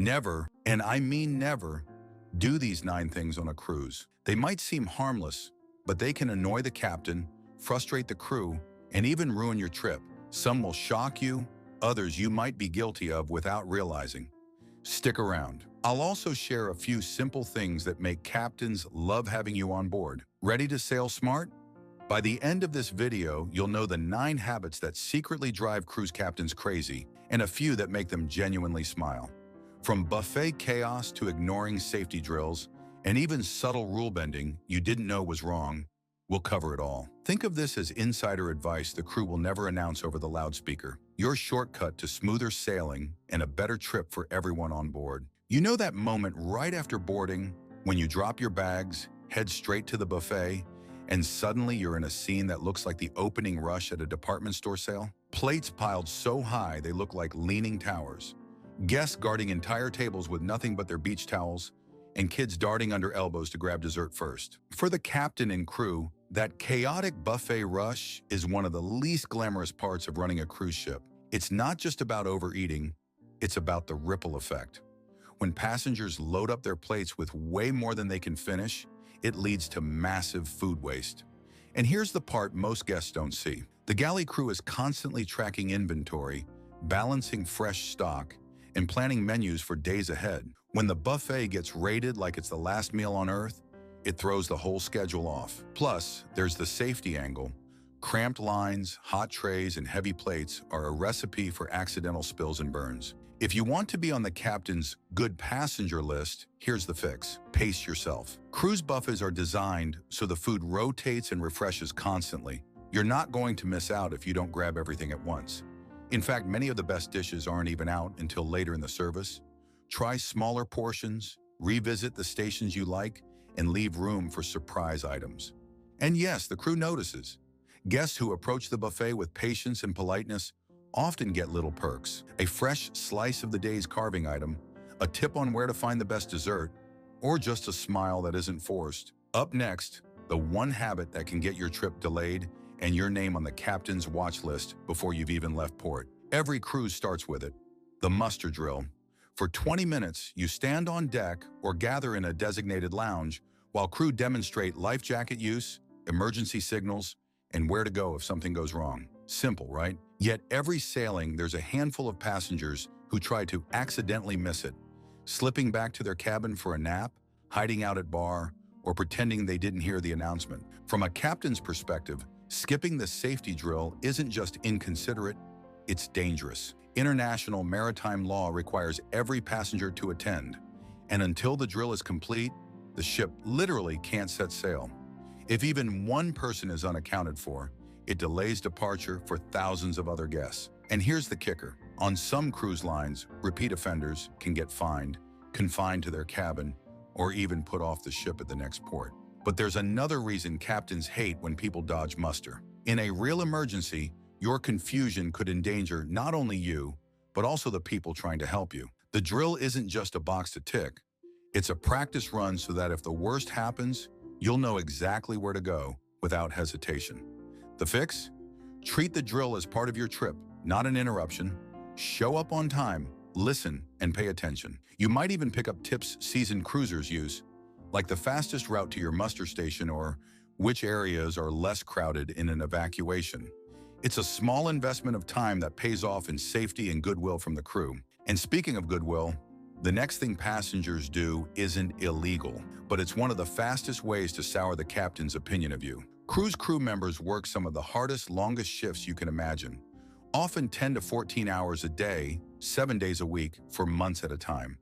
Never, and I mean never, do these 9 things on a cruise. They might seem harmless, but they can annoy the captain, frustrate the crew, and even ruin your trip. Some will shock you, others you might be guilty of without realizing. Stick around. I'll also share a few simple things that make captains love having you on board. Ready to sail smart? By the end of this video, you'll know the 9 habits that secretly drive cruise captains crazy, and a few that make them genuinely smile. From buffet chaos to ignoring safety drills, and even subtle rule bending you didn't know was wrong, we'll cover it all. Think of this as insider advice the crew will never announce over the loudspeaker. Your shortcut to smoother sailing and a better trip for everyone on board. You know that moment right after boarding when you drop your bags, head straight to the buffet, and suddenly you're in a scene that looks like the opening rush at a department store sale? Plates piled so high they look like leaning towers. Guests guarding entire tables with nothing but their beach towels, and kids darting under elbows to grab dessert first. For the captain and crew, that chaotic buffet rush is one of the least glamorous parts of running a cruise ship. It's not just about overeating, it's about the ripple effect. When passengers load up their plates with way more than they can finish, it leads to massive food waste. And here's the part most guests don't see. The galley crew is constantly tracking inventory, balancing fresh stock, and planning menus for days ahead. When the buffet gets rated like it's the last meal on Earth, it throws the whole schedule off. Plus, there's the safety angle. Cramped lines, hot trays, and heavy plates are a recipe for accidental spills and burns. If you want to be on the captain's good passenger list, here's the fix. Pace yourself. Cruise buffets are designed so the food rotates and refreshes constantly. You're not going to miss out if you don't grab everything at once. In fact, many of the best dishes aren't even out until later in the service. Try smaller portions, revisit the stations you like, and leave room for surprise items. And yes, the crew notices. Guests who approach the buffet with patience and politeness often get little perks. A fresh slice of the day's carving item, a tip on where to find the best dessert, or just a smile that isn't forced. Up next, the one habit that can get your trip delayed and your name on the captain's watch list before you've even left port. Every cruise starts with it, the muster drill. For 20 minutes, you stand on deck or gather in a designated lounge while crew demonstrate life jacket use, emergency signals, and where to go if something goes wrong. Simple, right? Yet every sailing, there's a handful of passengers who try to accidentally miss it, slipping back to their cabin for a nap, hiding out at bar, or pretending they didn't hear the announcement. From a captain's perspective, skipping the safety drill isn't just inconsiderate, it's dangerous. International maritime law requires every passenger to attend, and until the drill is complete, the ship literally can't set sail. If even one person is unaccounted for, it delays departure for thousands of other guests. And here's the kicker. On some cruise lines, repeat offenders can get fined, confined to their cabin, or even put off the ship at the next port. But there's another reason captains hate when people dodge muster. In a real emergency, your confusion could endanger not only you, but also the people trying to help you. The drill isn't just a box to tick. It's a practice run so that if the worst happens, you'll know exactly where to go without hesitation. The fix? Treat the drill as part of your trip, not an interruption. Show up on time, listen, and pay attention. You might even pick up tips seasoned cruisers use, like the fastest route to your muster station or which areas are less crowded in an evacuation. It's a small investment of time that pays off in safety and goodwill from the crew. And speaking of goodwill, the next thing passengers do isn't illegal, but it's one of the fastest ways to sour the captain's opinion of you. Cruise crew members work some of the hardest, longest shifts you can imagine, often 10 to 14 hours a day, 7 days a week, for months at a time.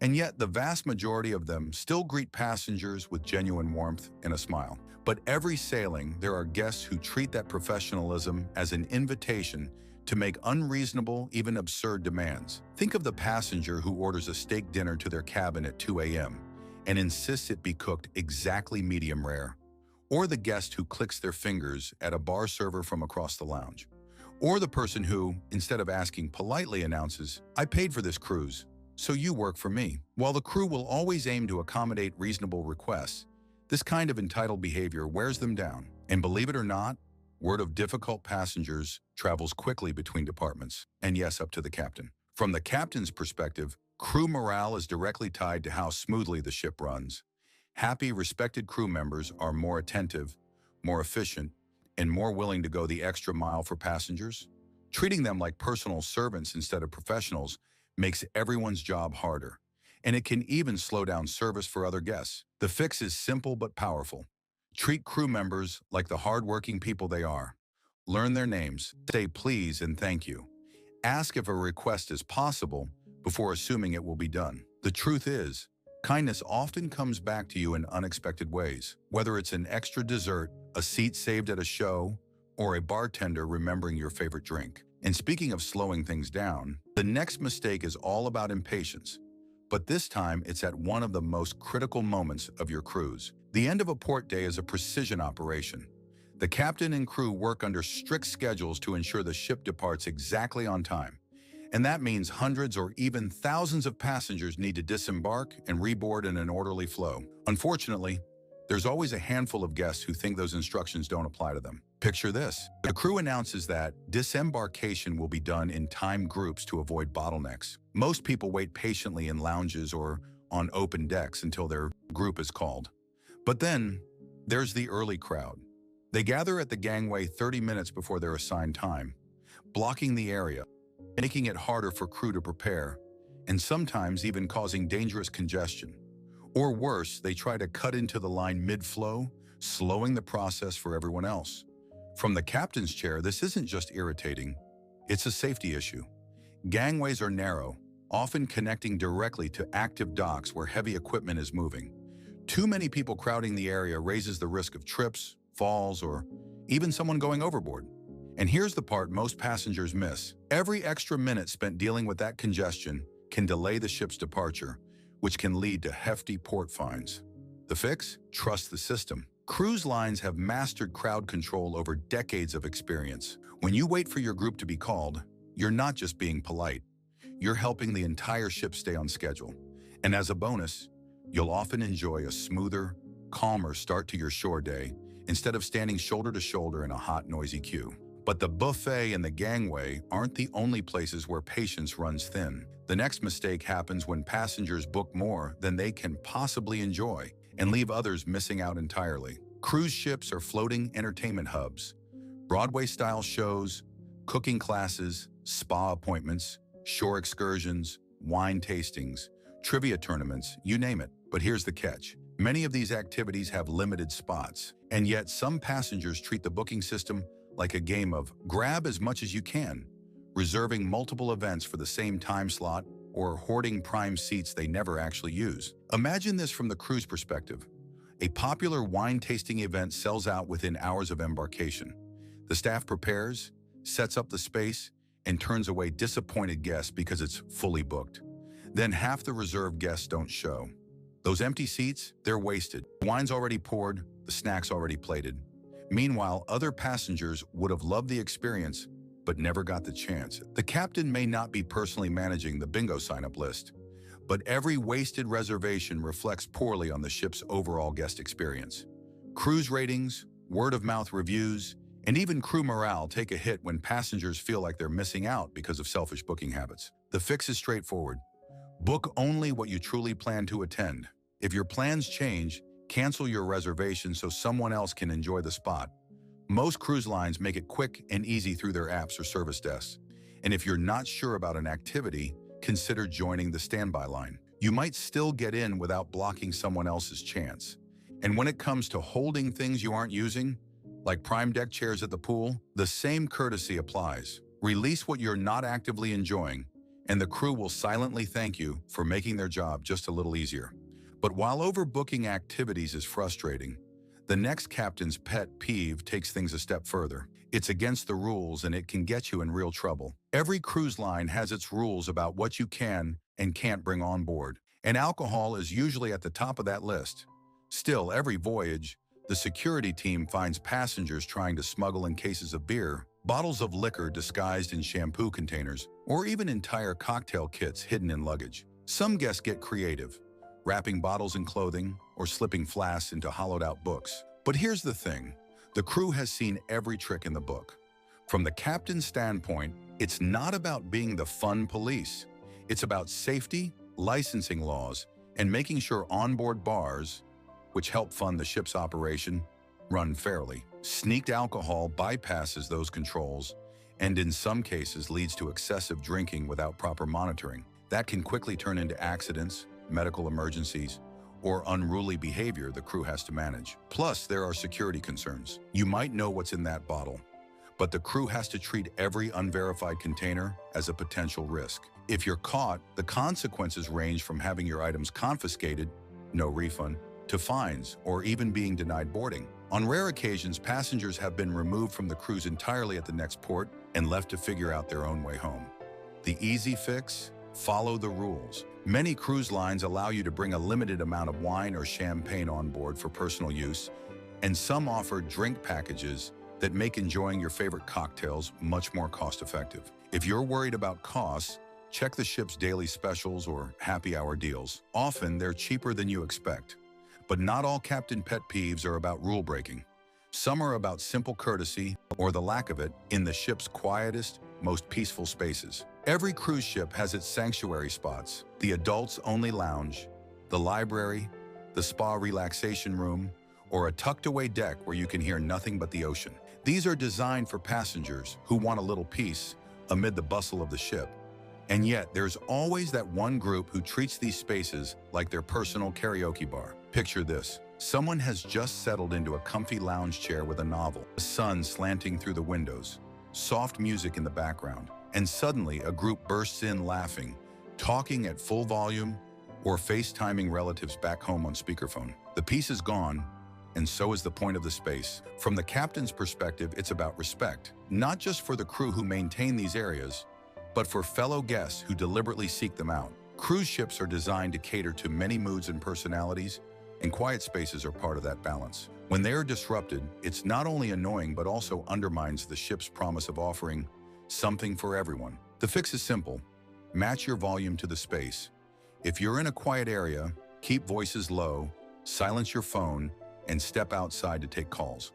And yet, the vast majority of them still greet passengers with genuine warmth and a smile. But every sailing, there are guests who treat that professionalism as an invitation to make unreasonable, even absurd demands. Think of the passenger who orders a steak dinner to their cabin at 2 a.m. and insists it be cooked exactly medium rare. Or the guest who clicks their fingers at a bar server from across the lounge. Or the person who, instead of asking politely, announces, "I paid for this cruise, so you work for me." While the crew will always aim to accommodate reasonable requests, this kind of entitled behavior wears them down. And believe it or not, word of difficult passengers travels quickly between departments, and yes, up to the captain. From the captain's perspective, Crew morale is directly tied to how smoothly the ship runs. Happy, respected crew members are more attentive, more efficient, and more willing to go the extra mile for passengers. Treating them like personal servants instead of professionals makes everyone's job harder, and it can even slow down service for other guests. The fix is simple but powerful. Treat crew members like the hardworking people they are. Learn their names, say please and thank you. Ask if a request is possible before assuming it will be done. The truth is, kindness often comes back to you in unexpected ways, whether it's an extra dessert, a seat saved at a show, or a bartender remembering your favorite drink. And speaking of slowing things down, the next mistake is all about impatience. But this time, it's at one of the most critical moments of your cruise. The end of a port day is a precision operation. The captain and crew work under strict schedules to ensure the ship departs exactly on time. And that means hundreds or even thousands of passengers need to disembark and reboard in an orderly flow. Unfortunately, there's always a handful of guests who think those instructions don't apply to them. Picture this. The crew announces that disembarkation will be done in timed groups to avoid bottlenecks. Most people wait patiently in lounges or on open decks until their group is called. But then, there's the early crowd. They gather at the gangway 30 minutes before their assigned time, blocking the area, making it harder for crew to prepare, and sometimes even causing dangerous congestion. Or worse, they try to cut into the line mid-flow, slowing the process for everyone else. From the captain's chair, this isn't just irritating, it's a safety issue. Gangways are narrow, often connecting directly to active docks where heavy equipment is moving. Too many people crowding the area raises the risk of trips, falls, or even someone going overboard. And here's the part most passengers miss. Every extra minute spent dealing with that congestion can delay the ship's departure, which can lead to hefty port fines. The fix? Trust the system. Cruise lines have mastered crowd control over decades of experience. When you wait for your group to be called, you're not just being polite. You're helping the entire ship stay on schedule. And as a bonus, you'll often enjoy a smoother, calmer start to your shore day instead of standing shoulder to shoulder in a hot, noisy queue. But the buffet and the gangway aren't the only places where patience runs thin. The next mistake happens when passengers book more than they can possibly enjoy and leave others missing out entirely. Cruise ships are floating entertainment hubs. Broadway-style shows, cooking classes, spa appointments, shore excursions, wine tastings, trivia tournaments, you name it. But here's the catch. Many of these activities have limited spots, and yet some passengers treat the booking system like a game of grab as much as you can, reserving multiple events for the same time slot or hoarding prime seats they never actually use. Imagine this from the cruise perspective. A popular wine tasting event sells out within hours of embarkation. The staff prepares, sets up the space, and turns away disappointed guests because it's fully booked. Then half the reserved guests don't show. Those empty seats, they're wasted. The wine's already poured, the snacks already plated. Meanwhile, other passengers would have loved the experience, but never got the chance. The captain may not be personally managing the bingo sign-up list, but every wasted reservation reflects poorly on the ship's overall guest experience. Cruise ratings, word-of-mouth reviews, and even crew morale take a hit when passengers feel like they're missing out because of selfish booking habits. The fix is straightforward. Book only what you truly plan to attend. If your plans change, cancel your reservation so someone else can enjoy the spot. Most cruise lines make it quick and easy through their apps or service desks. And if you're not sure about an activity, consider joining the standby line. You might still get in without blocking someone else's chance. And when it comes to holding things you aren't using, like prime deck chairs at the pool, the same courtesy applies. Release what you're not actively enjoying, and the crew will silently thank you for making their job just a little easier. But while overbooking activities is frustrating, the next captain's pet peeve takes things a step further. It's against the rules and it can get you in real trouble. Every cruise line has its rules about what you can and can't bring on board, and alcohol is usually at the top of that list. Still, every voyage, the security team finds passengers trying to smuggle in cases of beer, bottles of liquor disguised in shampoo containers, or even entire cocktail kits hidden in luggage. Some guests get creative, wrapping bottles in clothing or slipping flasks into hollowed-out books. But here's the thing. The crew has seen every trick in the book. From the captain's standpoint, it's not about being the fun police. It's about safety, licensing laws, and making sure onboard bars, which help fund the ship's operation, run fairly. Sneaked alcohol bypasses those controls and in some cases leads to excessive drinking without proper monitoring. That can quickly turn into accidents, medical emergencies, or unruly behavior the crew has to manage. Plus, there are security concerns. You might know what's in that bottle, but the crew has to treat every unverified container as a potential risk. If you're caught, the consequences range from having your items confiscated, no refund, to fines, or even being denied boarding. On rare occasions, passengers have been removed from the cruise entirely at the next port and left to figure out their own way home. The easy fix? Follow the rules. Many cruise lines allow you to bring a limited amount of wine or champagne on board for personal use, and some offer drink packages that make enjoying your favorite cocktails much more cost-effective. If you're worried about costs, check the ship's daily specials or happy hour deals. Often, they're cheaper than you expect. But not all captain pet peeves are about rule breaking. Some are about simple courtesy, or the lack of it, in the ship's quietest, most peaceful spaces. Every cruise ship has its sanctuary spots: the adults-only lounge, the library, the spa relaxation room, or a tucked-away deck where you can hear nothing but the ocean. These are designed for passengers who want a little peace amid the bustle of the ship. And yet, there's always that one group who treats these spaces like their personal karaoke bar. Picture this. Someone has just settled into a comfy lounge chair with a novel, the sun slanting through the windows, soft music in the background, and suddenly a group bursts in laughing, talking at full volume, or FaceTiming relatives back home on speakerphone. The peace is gone, and so is the point of the space. From the captain's perspective, it's about respect, not just for the crew who maintain these areas, but for fellow guests who deliberately seek them out. Cruise ships are designed to cater to many moods and personalities, and quiet spaces are part of that balance. When they are disrupted, it's not only annoying but also undermines the ship's promise of offering something for everyone. The fix is simple. Match your volume to the space. If you're in a quiet area, keep voices low, silence your phone, and step outside to take calls.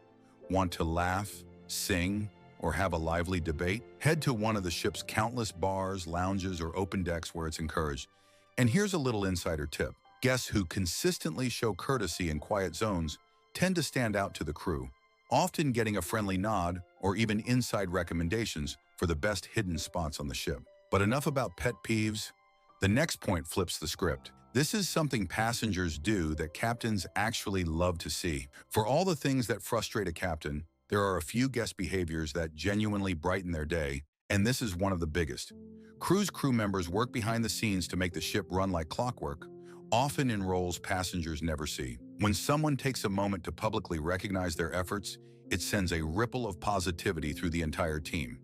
Want to laugh, sing, or have a lively debate? Head to one of the ship's countless bars, lounges, or open decks where it's encouraged. And here's a little insider tip. Guests who consistently show courtesy in quiet zones tend to stand out to the crew, often getting a friendly nod or even inside recommendations for the best hidden spots on the ship. But enough about pet peeves. The next point flips the script. This is something passengers do that captains actually love to see. For all the things that frustrate a captain, there are a few guest behaviors that genuinely brighten their day, and this is one of the biggest. Cruise crew members work behind the scenes to make the ship run like clockwork, often in roles passengers never see. When someone takes a moment to publicly recognize their efforts, it sends a ripple of positivity through the entire team.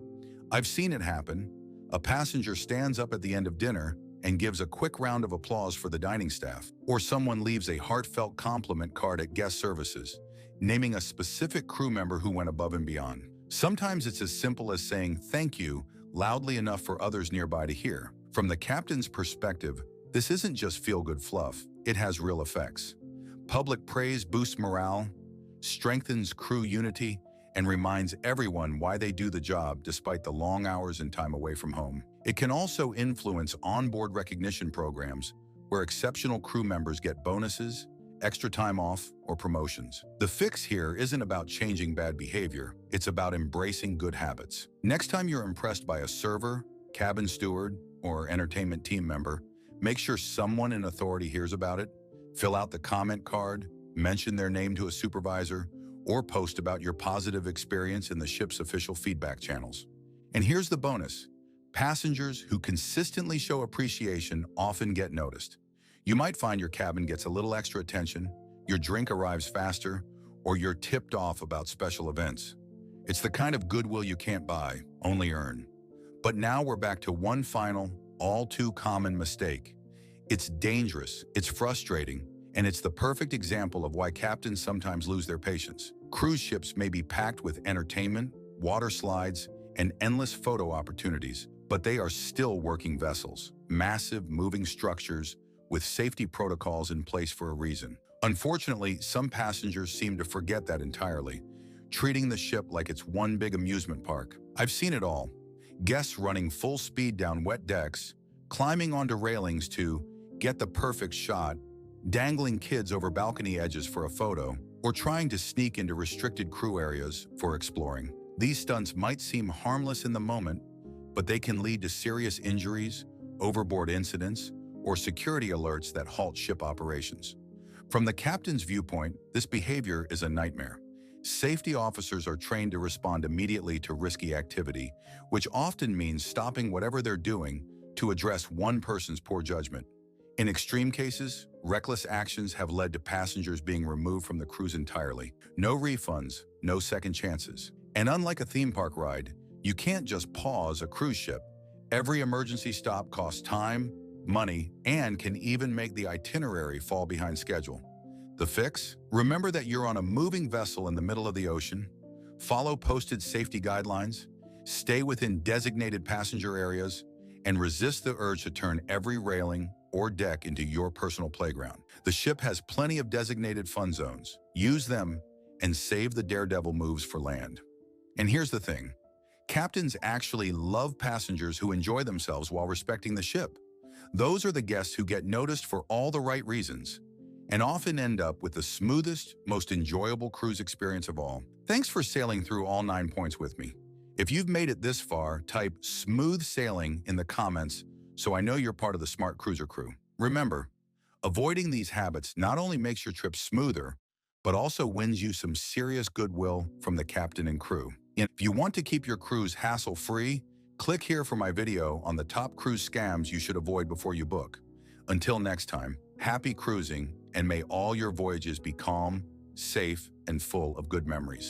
I've seen it happen. A passenger stands up at the end of dinner and gives a quick round of applause for the dining staff, or someone leaves a heartfelt compliment card at guest services, naming a specific crew member who went above and beyond. Sometimes it's as simple as saying thank you loudly enough for others nearby to hear. From the captain's perspective, this isn't just feel-good fluff, it has real effects. Public praise boosts morale, strengthens crew unity, and reminds everyone why they do the job despite the long hours and time away from home. It can also influence onboard recognition programs where exceptional crew members get bonuses, extra time off, or promotions. The fix here isn't about changing bad behavior, it's about embracing good habits. Next time you're impressed by a server, cabin steward, or entertainment team member, make sure someone in authority hears about it, fill out the comment card, mention their name to a supervisor, or post about your positive experience in the ship's official feedback channels. And here's the bonus. Passengers who consistently show appreciation often get noticed. You might find your cabin gets a little extra attention, your drink arrives faster, or you're tipped off about special events. It's the kind of goodwill you can't buy, only earn. But now we're back to one final, all too common mistake. It's dangerous, it's frustrating, and it's the perfect example of why captains sometimes lose their patience. Cruise ships may be packed with entertainment, water slides, and endless photo opportunities, but they are still working vessels, massive moving structures with safety protocols in place for a reason. Unfortunately, some passengers seem to forget that entirely, treating the ship like it's one big amusement park. I've seen it all. Guests running full speed down wet decks, climbing onto railings to get the perfect shot, dangling kids over balcony edges for a photo, or trying to sneak into restricted crew areas for exploring. These stunts might seem harmless in the moment, but they can lead to serious injuries, overboard incidents, or security alerts that halt ship operations. From the captain's viewpoint, this behavior is a nightmare. Safety officers are trained to respond immediately to risky activity, which often means stopping whatever they're doing to address one person's poor judgment. In extreme cases, reckless actions have led to passengers being removed from the cruise entirely. No refunds, no second chances. And unlike a theme park ride, you can't just pause a cruise ship. Every emergency stop costs time, money, and can even make the itinerary fall behind schedule. The fix? Remember that you're on a moving vessel in the middle of the ocean. Follow posted safety guidelines, stay within designated passenger areas, and resist the urge to turn every railing or deck into your personal playground. The ship has plenty of designated fun zones. Use them and save the daredevil moves for land. And here's the thing. Captains actually love passengers who enjoy themselves while respecting the ship. Those are the guests who get noticed for all the right reasons and often end up with the smoothest, most enjoyable cruise experience of all. Thanks for sailing through all 9 points with me. If you've made it this far, type "smooth sailing" in the comments so I know you're part of the smart cruiser crew. Remember, avoiding these habits not only makes your trip smoother, but also wins you some serious goodwill from the captain and crew. If you want to keep your cruise hassle-free, click here for my video on the top cruise scams you should avoid before you book. Until next time, happy cruising, and may all your voyages be calm, safe, and full of good memories.